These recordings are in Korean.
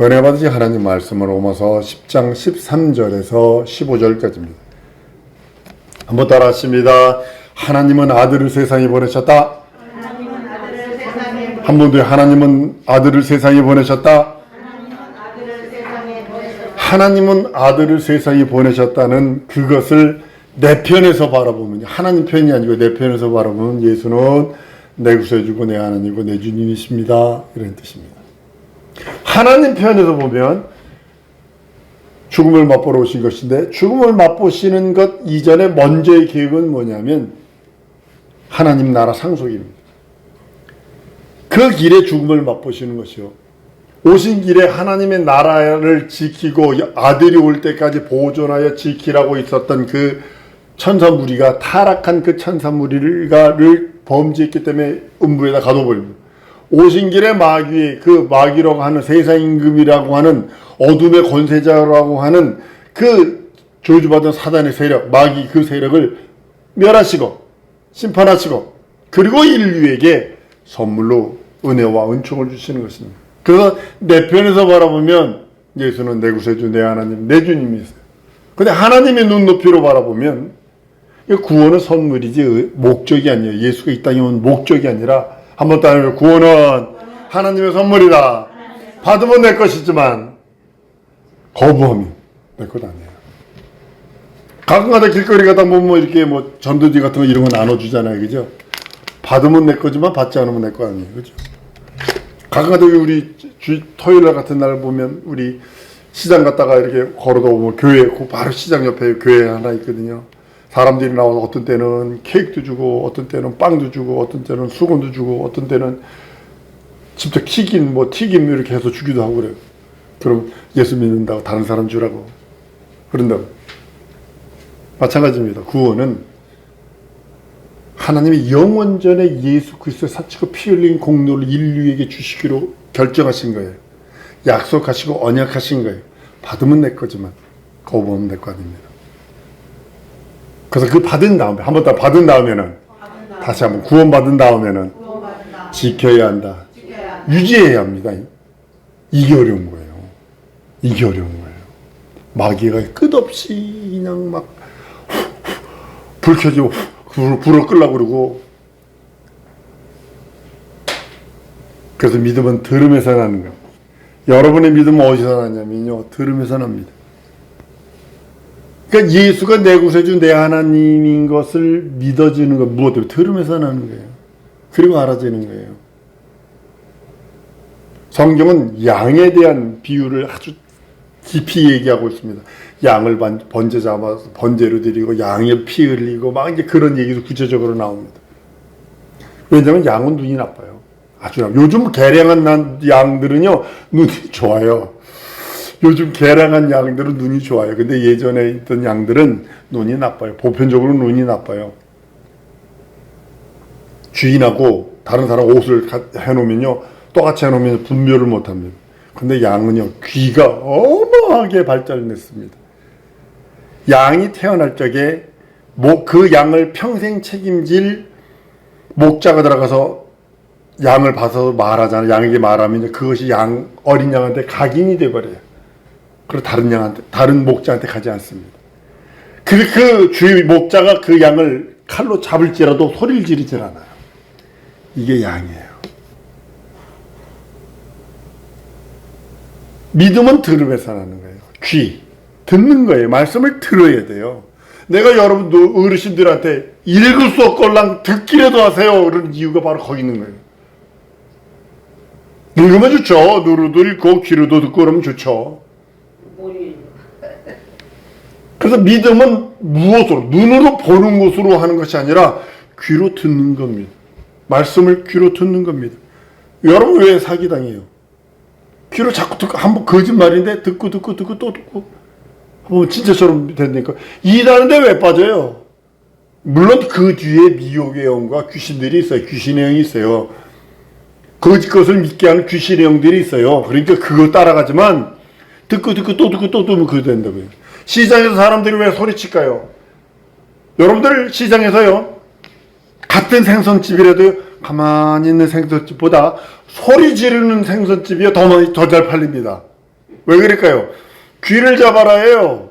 은혜 받으신 하나님 말씀은 로마서 10장 13절에서 15절까지입니다. 한번 따라 하십니다. 하나님은 아들을 세상에 보내셨다. 한 번 더, 하나님은 아들을 세상에 보내셨다. 하나님은 아들을 세상에 보내셨다는 그것을 내 편에서 바라보면, 하나님 편이 아니고 내 편에서 바라보면 예수는 내 구세주고 내 하나님이고 내 주님이십니다. 이런 뜻입니다. 하나님 편에서 보면 죽음을 맛보러 오신 것인데, 죽음을 맛보시는 것 이전에 먼저의 계획은 뭐냐면 하나님 나라 상속입니다. 그 길에 죽음을 맛보시는 것이요, 오신 길에 하나님의 나라를 지키고 아들이 올 때까지 보존하여 지키라고 있었던 그 천사무리가, 타락한 그 천사무리를 범죄했기 때문에 음부에다 가둬버립니다. 오신 길에 마귀, 그 마귀라고 하는 세상임금이라고 하는 어둠의 권세자라고 하는 그 저주받은 사단의 세력, 마귀 그 세력을 멸하시고 심판하시고, 그리고 인류에게 선물로 은혜와 은총을 주시는 것입니다. 그래서 내 편에서 바라보면 예수는 내 구세주, 내 하나님, 내 주님이세요. 근데 하나님의 눈높이로 바라보면 구원은 선물이지 목적이 아니에요. 예수가 이 땅에 온 목적이 아니라, 한번 따르면 구원은 하나님의 선물이다. 받으면 내 것이지만 거부하면 내 것 아니에요. 가끔가다 길거리 가다 보면 이렇게 전도지 같은 거 이런 거 나눠주잖아요, 그죠? 받으면 내 거지만 받지 않으면 내 거 아니에요, 그죠? 가끔가다 우리 토요일 같은 날 보면 우리 시장 갔다가 이렇게 걸어다 보면 교회, 그 바로 시장 옆에 교회 하나 있거든요. 사람들이 나와서 어떤 때는 케이크도 주고, 어떤 때는 빵도 주고, 어떤 때는 수건도 주고, 어떤 때는 직접 튀김 이렇게 해서 주기도 하고 그래요. 그럼 예수 믿는다고 다른 사람 주라고 그런다고. 마찬가지입니다. 구원은 하나님이 영원전에 예수 그리스도의 사치고 피 흘린 공로를 인류에게 주시기로 결정하신 거예요. 약속하시고 언약하신 거예요. 받으면 내 거지만 거부하면 내 거 아닙니다. 그래서 그 받은 다음에, 한번 더 받은 다음에는, 다시 한번 구원받은 다음에는 지켜야 한다. 유지해야 합니다. 이게 어려운 거예요. 이게 어려운 거예요. 마귀가 끝없이 그냥 막 불 켜지고 불을 끄려고 그러고. 그래서 믿음은 들음에서 나는 거예요. 여러분의 믿음은 어디서 나냐면요, 들음에서 납니다. 그러니까 예수가 내 구세주, 내 하나님인 것을 믿어지는 것, 무엇으로? 들으면서 나는 거예요. 그리고 알아지는 거예요. 성경은 양에 대한 비유를 아주 깊이 얘기하고 있습니다. 양을 번제 잡아서 번제로 드리고 양의 피 흘리고 막 이제 그런 얘기도 구체적으로 나옵니다. 왜냐하면 양은 눈이 나빠요. 아주 요즘 개량한 양들은요, 눈이 좋아요. 요즘 개량한 양들은 눈이 좋아요. 근데 예전에 있던 양들은 눈이 나빠요. 보편적으로 눈이 나빠요. 주인하고 다른 사람 옷을 해놓으면요, 똑같이 해놓으면 분별을 못합니다. 근데 양은요, 귀가 어마하게 발달했습니다. 양이 태어날 적에 그 양을 평생 책임질 목자가 들어가서 양을 봐서 말하잖아요. 양에게 말하면 그것이 어린 양한테 각인이 돼버려요. 그리고 다른 목자한테 가지 않습니다. 그 주의 목자가 그 양을 칼로 잡을지라도 소리를 지르질 않아요. 이게 양이에요. 믿음은 들음에서 나는 거예요. 귀, 듣는 거예요. 말씀을 들어야 돼요. 내가 여러분 어르신들한테 읽을 수 없걸랑 듣기라도 하세요, 그런 이유가 바로 거기 있는 거예요. 읽으면 좋죠. 눈으로도 읽고 귀로도 듣고 그러면 좋죠. 그래서 믿음은 무엇으로? 눈으로 보는 것으로 하는 것이 아니라 귀로 듣는 겁니다. 말씀을 귀로 듣는 겁니다. 여러분 왜 사기당해요? 귀로 자꾸 듣고, 한번 거짓말인데 듣고 또 듣고 진짜처럼 되니까 일하는데 왜 빠져요? 물론 그 뒤에 미혹의 영과 귀신들이 있어요. 귀신의 영이 있어요. 거짓 것을 믿게 하는 귀신의 영들이 있어요. 그러니까 그거 따라가지만 듣고 또 듣고 그거 된다고요. 시장에서 사람들이 왜 소리칠까요? 여러분들 시장에서요, 같은 생선집이라도 가만히 있는 생선집보다 소리 지르는 생선집이 더 잘 팔립니다. 왜 그럴까요? 귀를 잡아라 해요.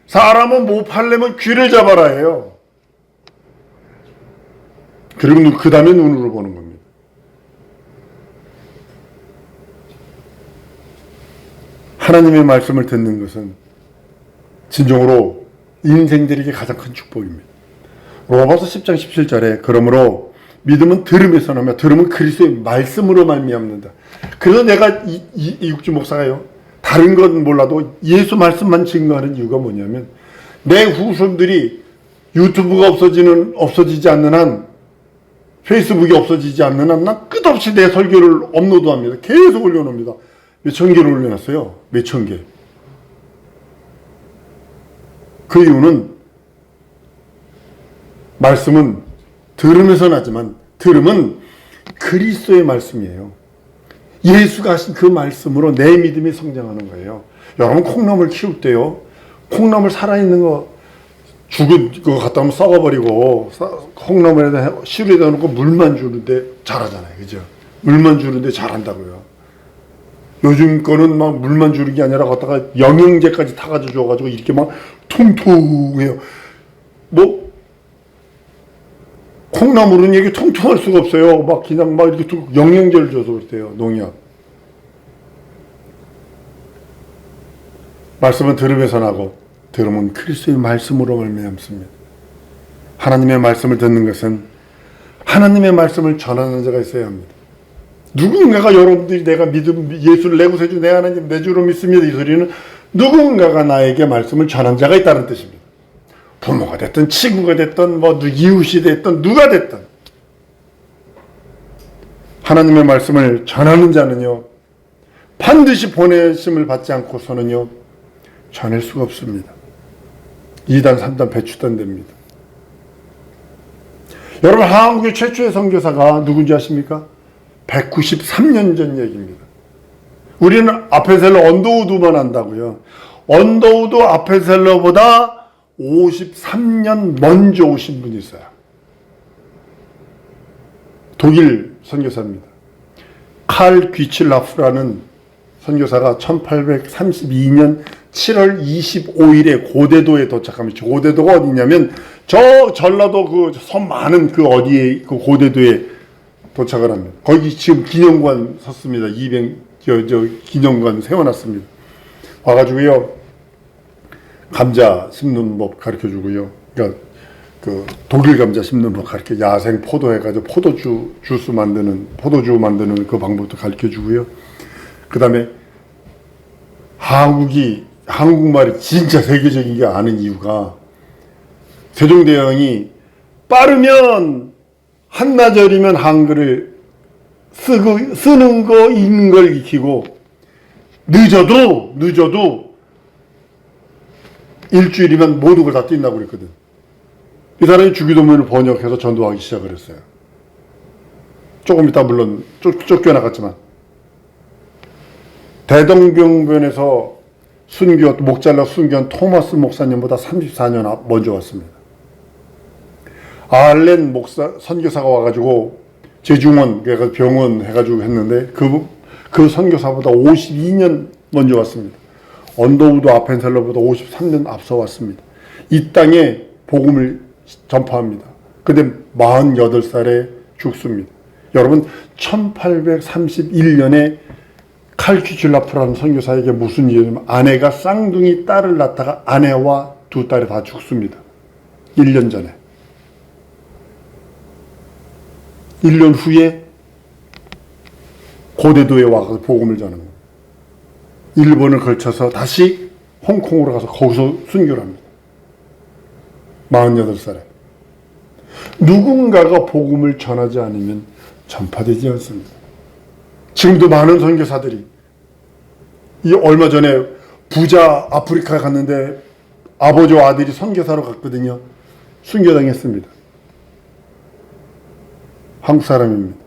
사람은 못 팔려면 귀를 잡아라 해요. 그리고 그 다음에 눈으로 보는 겁니다. 하나님의 말씀을 듣는 것은 진정으로 인생들에게 가장 큰 축복입니다. 로마서 10장 17절에 그러므로 믿음은 들음에서 나며 들음은 그리스도의 말씀으로 말미암는다. 그래서 내가 이국주 목사가요, 다른 건 몰라도 예수 말씀만 증거하는 이유가 뭐냐면, 내 후손들이 유튜브가 없어지지 않는 한, 페이스북이 없어지지 않는 한, 난 끝없이 내 설교를 업로드합니다. 계속 올려놓습니다. 몇천 개를 올려놨어요. 몇천 개. 그 이유는 말씀은 들으면서 나지만 들음은 그리스도의 말씀이에요. 예수가 하신 그 말씀으로 내 믿음이 성장하는 거예요. 여러분 콩나물 키울 때요, 콩나물 살아있는 거 죽은 거 갖다 놓으면 썩어버리고 콩나물에다 씨루에다 놓고 물만 주는데 자라잖아요. 그죠? 물만 주는데 자란다고요. 요즘 거는 막 물만 주는 게 아니라 갖다가 영양제까지 타가지고 줘가지고 이렇게 막 통통해요. 뭐 콩나물은 이게 통통할 수가 없어요. 막 그냥 막 이렇게 영양제를 줘서 그렇대요. 농약. 말씀은 들으면서 나고 들으면 그리스도의 말씀으로 말미암습니다. 하나님의 말씀을 듣는 것은 하나님의 말씀을 전하는 자가 있어야 합니다. 누군가가, 여러분들이 내가 예수를 내 구세주 내 하나님 내 주로 믿습니다, 이 소리는 누군가가 나에게 말씀을 전한 자가 있다는 뜻입니다. 부모가 됐든 친구가 됐든 뭐 이웃이 됐든 누가 됐든 하나님의 말씀을 전하는 자는요, 반드시 보내심을 받지 않고서는요 전할 수가 없습니다. 2단 3단 배추단 됩니다. 여러분, 한국의 최초의 선교사가 누군지 아십니까? 193년 전 얘기입니다. 우리는 아펜셀러 언더우드만 안다고요. 언더우드 아펜셀러보다 53년 먼저 오신 분이 있어요. 독일 선교사입니다. 칼 귀칠라프라는 선교사가 1832년 7월 25일에 고대도에 도착합니다. 고대도가 어디냐면 저 전라도 그 섬 많은 그 어디에 그 고대도에 도착을 합니다. 거기 지금 기념관 섰습니다. 기념관 세워놨습니다. 와가지고요, 감자 심는 법 가르쳐 주고요. 그러니까 그 독일 감자 심는 법 가르쳐, 야생 포도 해가지고 포도주 만드는 그 방법도 가르쳐 주고요. 그 다음에 한국말이 진짜 세계적인 게 아는 이유가, 세종대왕이 빠르면 한나절이면 한글을 쓰는 거, 읽는 걸 익히고, 늦어도 일주일이면 모든 걸 다 띈다고 그랬거든. 이 사람이 주기도문을 번역해서 전도하기 시작을 했어요. 조금 이따 물론 쫓겨나갔지만, 대동병변에서 목잘라 순교한 토마스 목사님보다 34년 먼저 왔습니다. 알렌 선교사가 와가지고 제중원, 그러니까 병원 해가지고 했는데 그 선교사보다 52년 먼저 왔습니다. 언더우드 아펜셀러보다 53년 앞서 왔습니다. 이 땅에 복음을 전파합니다. 근데 48살에 죽습니다. 여러분, 1831년에 칼퀴출라프라는 선교사에게 무슨 일이냐면, 아내가 쌍둥이 딸을 낳다가 아내와 두 딸이 다 죽습니다. 1년 전에. 1년 후에 고대도에 와서 복음을 전하는 거예요. 일본을 걸쳐서 다시 홍콩으로 가서 거기서 순교를 합니다. 48살에. 누군가가 복음을 전하지 않으면 전파되지 않습니다. 지금도 많은 선교사들이, 얼마 전에 부자 아프리카 갔는데 아버지와 아들이 선교사로 갔거든요. 순교당했습니다. 한국 사람입니다.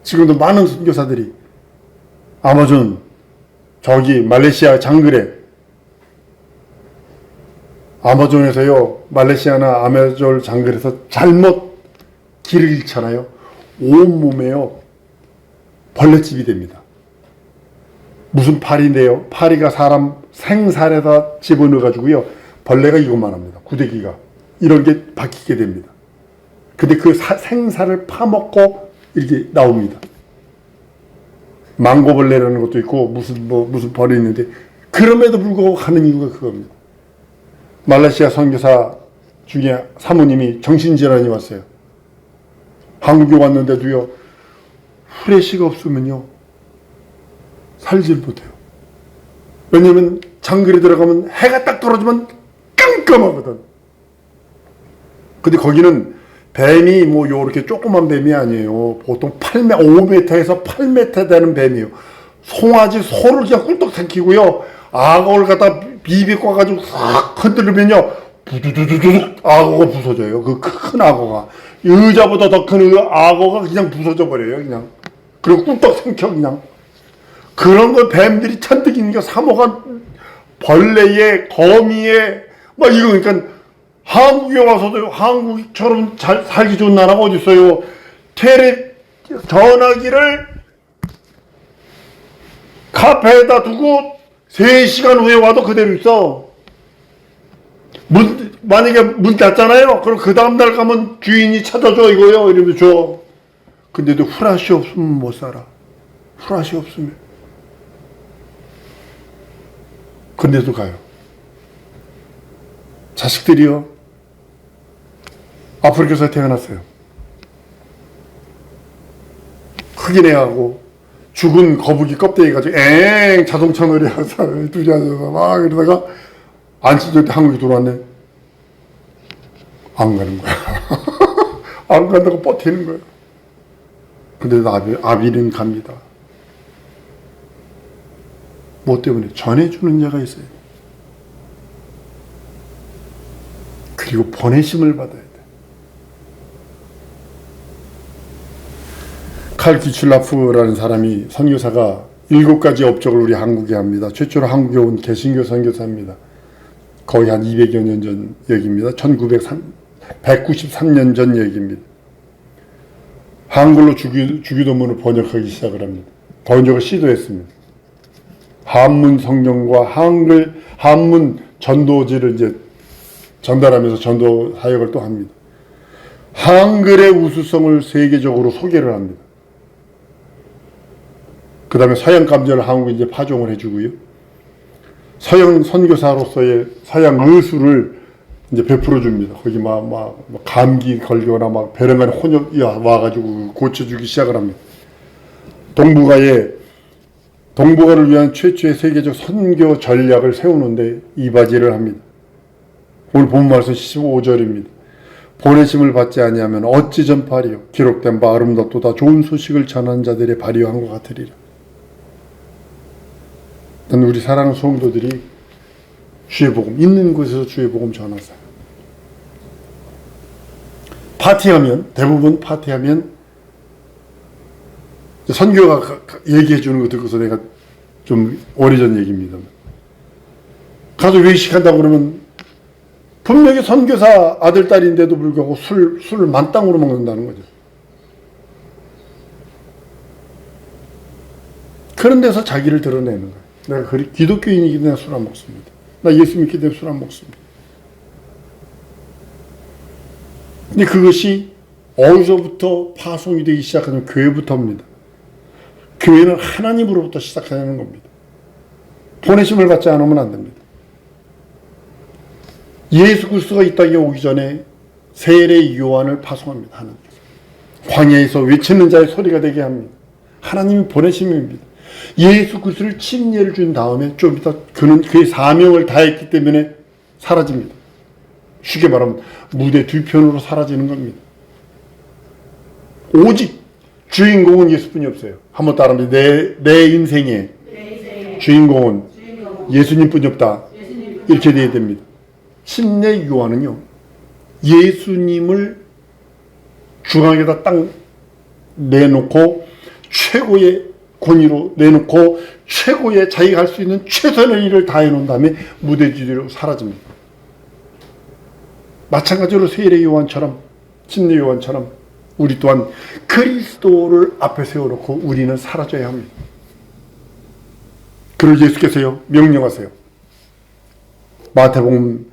지금도 많은 선교사들이 아마존, 저기 말레이시아 장글에, 아마존에서요, 말레이시아나 아마존 장글에서 잘못 길을 잃잖아요. 온몸에요 벌레집이 됩니다. 무슨 파리인데요. 파리가 사람 생살에다 집어넣어가지고요. 벌레가 이것만 합니다. 구데기가. 이런 게 박히게 됩니다. 근데 그 생살을 파먹고 이렇게 나옵니다. 망고벌레라는 것도 있고 무슨 벌이 있는데 그럼에도 불구하고 하는 이유가 그겁니다. 말레이시아 선교사 중에 사모님이 정신질환이 왔어요. 한국에 왔는데도요. 후레쉬가 없으면요. 살질 못해요. 왜냐면 장거리 들어가면 해가 딱 떨어지면 깜깜하거든. 근데 거기는 뱀이 뭐 요렇게 조그만 뱀이 아니에요. 보통 5m에서 8m 되는 뱀이에요. 송아지 소를 그냥 꿀떡 삼키고요. 악어를 갖다 비비고 가지고 싹 흔들면요. 부두두두두 악어가 부서져요. 그 큰 악어가. 의자보다 더 큰 악어가 그냥 부서져 버려요. 그냥. 그리고 꿀떡 삼켜 그냥. 그런 걸 뱀들이 잔뜩 있는 게 사모가 벌레에 거미에 막 이거 그러니까 한국에 와서도 한국처럼 잘 살기 좋은 나라가 어디 있어요? 전화기를 카페에다 두고 3시간 후에 와도 그대로 있어. 만약에 문 닫잖아요. 그럼 그 다음날 가면 주인이 찾아줘 이거요. 이러면 줘. 근데도 후라시 없으면 못 살아. 후라시 없으면. 근데도 가요. 자식들이요. 아프리카에서 태어났어요. 흑인애하고 죽은 거북이 껍데기 가지고 자동차 놀이하면서 둘이 앉아서 막 이러다가 안 찢을 때 한국에 들어왔네. 안 가는 거야. 안 간다고 버티는 거야. 근데 아비는 갑니다. 뭐 때문에? 전해주는 자가 있어요. 그리고 보내심을 받아야 돼. 칼 귀출라프라는 사람이 선교사가 7가지 업적을 우리 한국에 합니다. 최초로 한국에 온 개신교 선교사입니다. 거의 한 200여 년 전 얘기입니다. 193년 전 얘기입니다. 한글로 주기도문을 번역하기 시작을 합니다. 번역을 시도했습니다. 한문 성경과 한문 전도지를 이제 전달하면서 전도 사역을 또 합니다. 한글의 우수성을 세계적으로 소개를 합니다. 그 다음에 서양 감자를 한국에 이제 파종을 해주고요. 서양 선교사로서의 서양 의술을 이제 베풀어 줍니다. 거기 감기 걸거나 배령간 혼역이 와가지고 고쳐주기 시작을 합니다. 동북아를 위한 최초의 세계적 선교 전략을 세우는데 이바지를 합니다. 오늘 본 말씀 15절입니다. 보내심을 받지 아니하면 어찌 전파하리요. 기록된 바 아름답도다 좋은 소식을 전하는 자들의 발휘한 것 같으리라. 우리 사랑하는 성도들이 주의 복음 있는 곳에서 주의 복음 전하세요. 대부분 파티하면 선교가 얘기해 주는 거 듣고서 내가 좀 오래전 얘기입니다. 가서 외식한다고 그러면 분명히 선교사 아들, 딸인데도 불구하고 술을 만땅으로 먹는다는 거죠. 그런 데서 자기를 드러내는 거예요. 내가 기독교인이기 때문에 술 안 먹습니다. 나 예수 믿기 때문에 술 안 먹습니다. 근데 그것이 어디서부터 파송이 되기 시작하면 교회부터입니다. 교회는 하나님으로부터 시작하는 겁니다. 보내심을 받지 않으면 안 됩니다. 예수 그리스도가 이 땅에 오기 전에 세례 요한을 파송합니다. 하나님께서. 광야에서 외치는 자의 소리가 되게 합니다. 하나님이 보내심입니다. 예수 그리스도를 침례를 준 다음에 좀 이따 그는 그의 사명을 다했기 때문에 사라집니다. 쉽게 말하면 무대 뒤편으로 사라지는 겁니다. 오직 주인공은 예수뿐이 없어요. 한번 따라합니다. 내 인생의 주인공은 예수님뿐이 없다. 이렇게 돼야 됩니다. 침례 요한은요, 예수님을 중앙에다 딱 내놓고 최고의 권위로 내놓고 최고의 자기가 할 수 있는 최선의 일을 다 해놓은 다음에 무대 뒤로 사라집니다. 마찬가지로 세례 요한처럼, 침례 요한처럼 우리 또한 그리스도를 앞에 세워놓고 우리는 사라져야 합니다. 그리고 예수께서요 명령하세요. 마태복음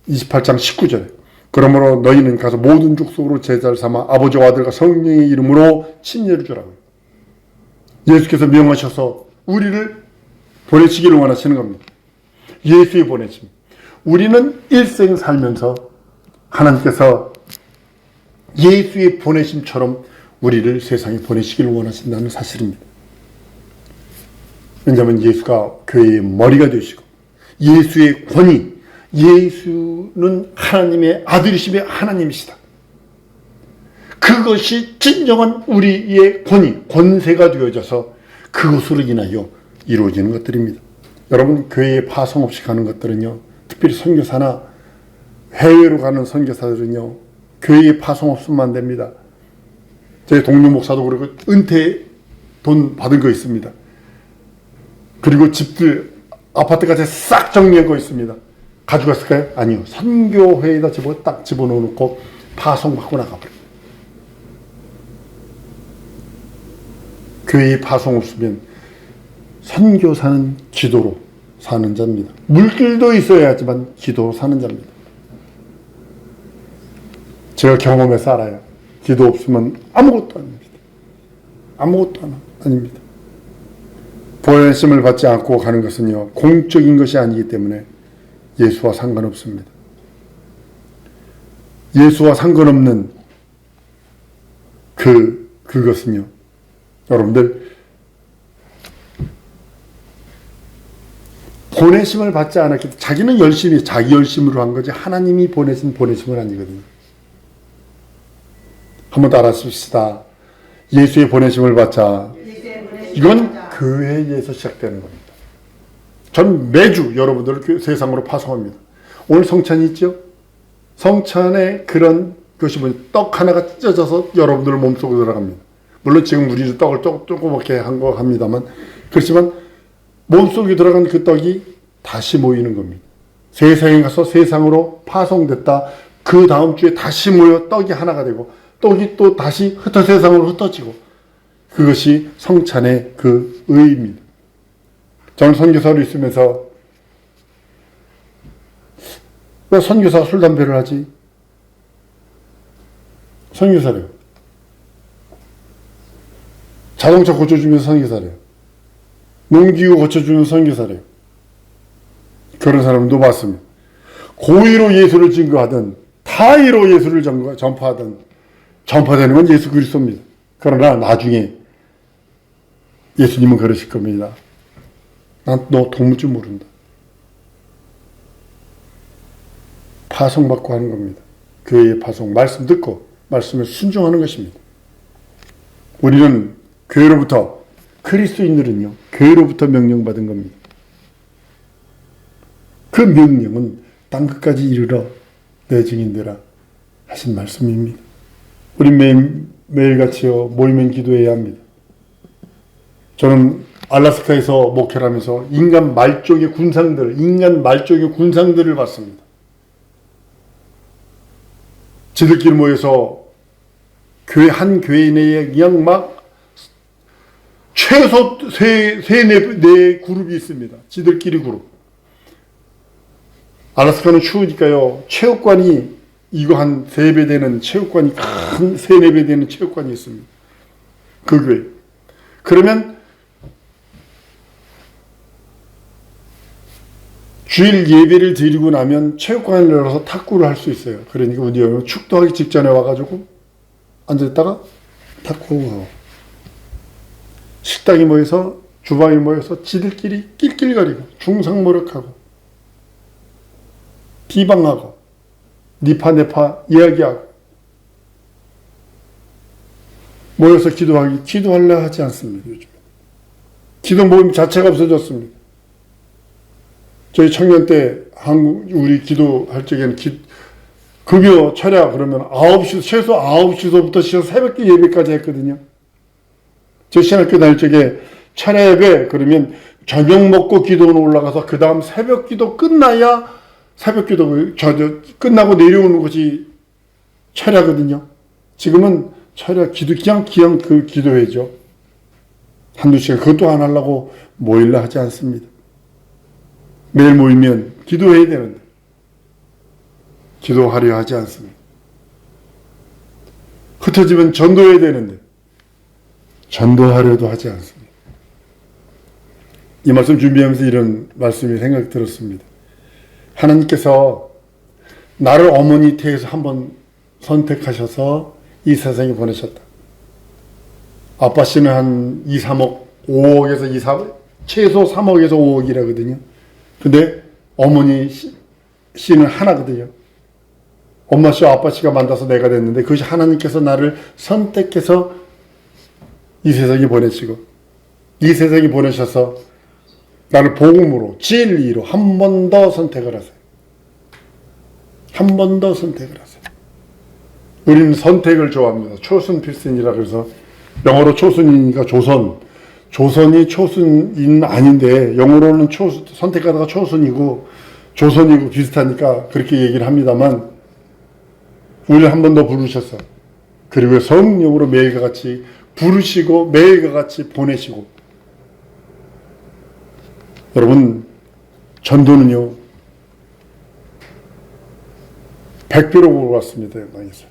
28장 19절에 그러므로 너희는 가서 모든 족속으로 제자를 삼아 아버지와 아들과 성령의 이름으로 침례를 주라고. 예수께서 명하셔서 우리를 보내시기를 원하시는 겁니다. 예수의 보내심. 우리는 일생 살면서 하나님께서 예수의 보내심처럼 우리를 세상에 보내시기를 원하신다는 사실입니다. 왜냐하면 예수가 교회의 머리가 되시고 예수의 권위, 예수는 하나님의 아들이시며 하나님이시다. 그것이 진정한 우리의 권위, 권세가 되어져서 그것으로 인하여 이루어지는 것들입니다. 여러분, 교회에 파송 없이 가는 것들은요, 특별히 선교사나 해외로 가는 선교사들은요, 교회에 파송 없으면 안 됩니다. 제 동료 목사도 그러고 은퇴 돈 받은 거 있습니다. 그리고 집들, 아파트까지 싹 정리한 거 있습니다. 가져갔을까요? 아니요. 선교회에다 딱 집어넣어놓고 파송받고 나가버려요. 교회에 파송 없으면 선교사는 기도로 사는 자입니다. 물길도 있어야 하지만 기도로 사는 자입니다. 제가 경험해서 알아요. 기도 없으면 아무것도 아닙니다. 아무것도 아닙니다. 보내심을 받지 않고 가는 것은요, 공적인 것이 아니기 때문에 예수와 상관없습니다. 예수와 상관없는 그것은요, 여러분들, 보내심을 받지 않았기 때문에 자기는 열심히, 자기 열심으로 한 거지 하나님이 보내신 보내심은 아니거든요. 한번 더 알아봅시다. 예수의 보내심을 받자. 이건 교회에서 시작되는 겁니다. 전 매주 여러분들을 세상으로 파송합니다. 오늘 성찬이 있죠? 성찬에 그런 것이 떡 하나가 찢어져서 여러분들 몸속으로 들어갑니다. 물론 지금 우리도 떡을 조그맣게 한 거 합니다만, 그렇지만 몸속에 들어간 그 떡이 다시 모이는 겁니다. 세상에 가서 세상으로 파송됐다. 그 다음 주에 다시 모여 떡이 하나가 되고, 떡이 또 다시 세상으로 흩어지고, 그것이 성찬의 그 의의입니다. 저는 선교사로 있으면서 왜 선교사가 술, 담배를 하지? 선교사래요. 자동차 고쳐주면서 선교사래요. 농기구 고쳐주면서 선교사래요. 그런 사람도 봤습니다. 고의로 예수를 증거하든 타의로 예수를 전파하든 전파되는 건 예수 그리스도입니다. 그러나 나중에 예수님은 그러실 겁니다. 난 너 도무지 모른다. 파송받고 하는 겁니다. 교회의 파송, 말씀 듣고 말씀에 순종하는 것입니다. 우리는 교회로부터, 그리스도인들은요, 교회로부터 명령받은 겁니다. 그 명령은 땅끝까지 이르러 내 증인되라 하신 말씀입니다. 우리 매일같이요 모이면 기도해야 합니다. 저는 알라스카에서 목회를 하면서 인간 말종의 군상들을 봤습니다. 지들끼리 모여서 한 교회 내에 그냥 막 최소 네 그룹이 있습니다. 지들끼리 그룹. 알라스카는 추우니까요, 체육관이 이거 한 3배 되는 체육관이, 큰 3-4배 되는 체육관이 있습니다. 그 교회. 그러면 주일 예배를 드리고 나면 체육관을 열어서 탁구를 할 수 있어요. 그러니까 우리 축도하기 직전에 와가지고 앉아있다가 탁구하고, 식당이 모여서, 주방이 모여서 지들끼리 낄낄거리고 중상모략하고 비방하고 니파 내파 이야기하고 모여서 기도하려 하지 않습니다. 요즘 기도 모임 자체가 없어졌습니다. 저희 청년 때 우리 기도할 적에는 급여 철야 그러면 최소 9시서부터 시작해서 새벽 예배까지 했거든요. 저 신학교 다닐 적에 철야 예배 그러면 저녁 먹고 기도는 올라가서 그 다음 새벽 기도 끝나야 새벽 기도 끝나고 내려오는 것이 철야거든요. 지금은 철야 기도 그냥 그 기도회죠. 한두 시간 그것도 안 하려고 모일라 하지 않습니다. 매일 모이면 기도해야 되는데 기도하려 하지 않습니다. 흩어지면 전도해야 되는데 전도하려도 하지 않습니다. 이 말씀 준비하면서 이런 말씀이 생각이 들었습니다. 하나님께서 나를 어머니 태에서 한번 선택하셔서 이 세상에 보내셨다. 아빠 씨는 한 2, 3억, 5억에서 2, 3억, 최소 3억에서 5억이라거든요. 근데 어머니 씨는 하나거든요. 엄마 씨와 아빠 씨가 만나서 내가 됐는데 그것이 하나님께서 나를 선택해서 이 세상에 보내시고 이 세상에 보내셔서 나를 복음으로 진리로 한 번 더 선택을 하세요. 한 번 더 선택을 하세요. 우리는 선택을 좋아합니다. chosen person이라 그래서 영어로 chosen이니까 조선이 chosen인 아닌데 영어로는 선택하다가 chosen이고 조선이고 비슷하니까 그렇게 얘기를 합니다만 우리를 한 번 더 부르셔서 그리고 성령으로 매일과 같이 부르시고 매일과 같이 보내시고 여러분 전도는요 100배로 보고 왔습니다. 영광에서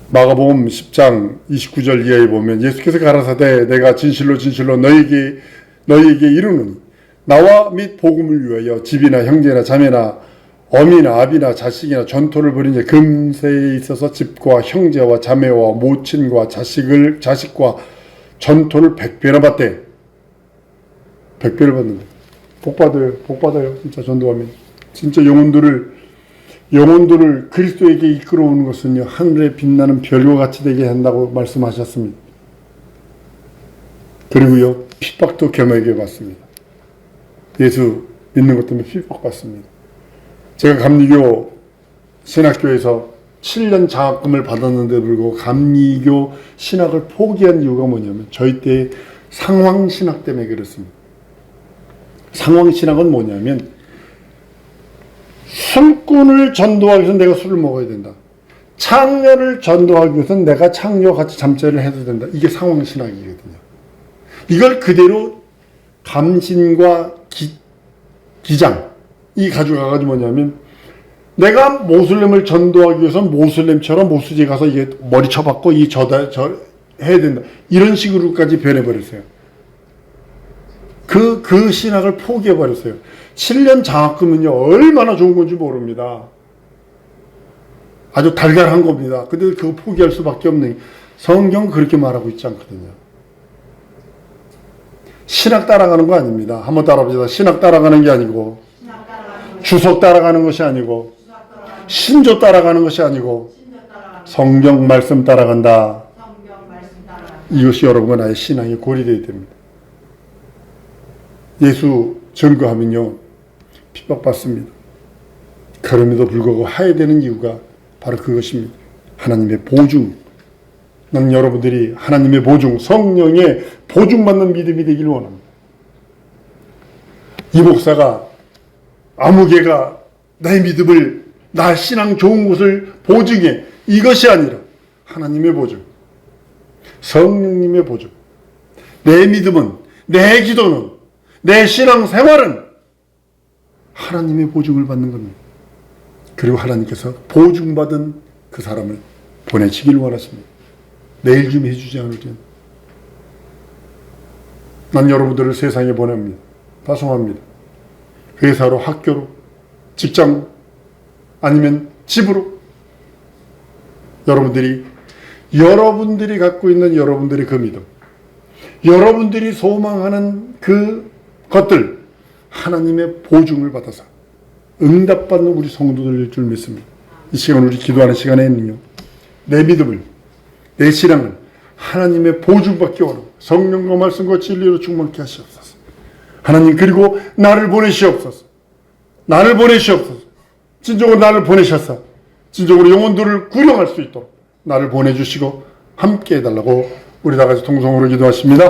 마가복음 10장 29절 이하에 보면 예수께서 가라사대 내가 진실로 너희에게 이르노니 나와 및 복음을 위하여 집이나 형제나 자매나 어미나 아비나 자식이나 전토를 벌인 자 금세에 있어서 집과 형제와 자매와 모친과 자식과 전토를 100배나 받대. 100배를 받는 거예요. 복 받아요. 진짜 전도하면. 진짜 영혼들을 그리스도에게 이끌어오는 것은요, 하늘에 빛나는 별과 같이 되게 한다고 말씀하셨습니다. 그리고요, 핍박도 겸하게 받습니다. 예수 믿는 것 때문에 핍박받습니다. 제가 감리교 신학교에서 7년 장학금을 받았는데도 불구하고 감리교 신학을 포기한 이유가 뭐냐면 저희 때 상황신학 때문에 그렇습니다. 상황신학은 뭐냐면 술꾼을 전도하기 위해서 내가 술을 먹어야 된다. 창녀를 전도하기 위해서는 내가 창녀와 같이 잠자리를 해도 된다. 이게 상황신학이거든요. 이걸 그대로 감신과 기장이 가져가가지고 뭐냐면 내가 모슬렘을 전도하기 위해서는 모슬렘처럼 모수지 가서 이게 머리 쳐박고 해야 된다. 이런 식으로까지 변해버렸어요. 그 신학을 포기해버렸어요. 7년 장학금은요, 얼마나 좋은 건지 모릅니다. 아주 달달한 겁니다. 근데 그거 포기할 수밖에 없는, 성경 그렇게 말하고 있지 않거든요. 신학 따라가는 거 아닙니다. 한번 따라봅시다. 신학 따라가는 게 아니고, 주석 따라가는 것이 아니고, 신조 따라가는 것이 아니고, 성경 말씀 따라간다. 이것이 여러분과 나의 신앙의 골이 되어야 됩니다. 예수 증거하면요, 핍박받습니다. 그럼에도 불구하고 해야 되는 이유가 바로 그것입니다. 하나님의 보증. 나는 여러분들이 하나님의 보증, 성령의 보증받는 믿음이 되길 원합니다. 이 목사가 아무개가 나의 믿음을, 나 신앙 좋은 곳을 보증해. 이것이 아니라 하나님의 보증, 성령님의 보증. 내 믿음은, 내 기도는, 내 신앙 생활은 하나님의 보증을 받는 겁니다. 그리고 하나님께서 보증받은 그 사람을 보내시길 원하십니다. 내일 좀 해주지 않으면 난 여러분들을 세상에 보냅니다. 파송합니다. 회사로, 학교로, 직장, 아니면 집으로. 여러분들이 갖고 있는 여러분들의 그 믿음, 여러분들이 소망하는 그 것들, 하나님의 보증을 받아서 응답받는 우리 성도들일 줄 믿습니다. 이 시간 우리 기도하는 시간에는요, 내 믿음을, 내 신앙을 하나님의 보증받기 원합니다. 성령과 말씀과 진리로 충만케 하시옵소서. 하나님, 그리고 나를 보내시옵소서. 진정으로 나를 보내셔서 진정으로 영혼들을 구령할 수 있도록 나를 보내주시고 함께 해달라고 우리 다 같이 통성으로 기도하십니다.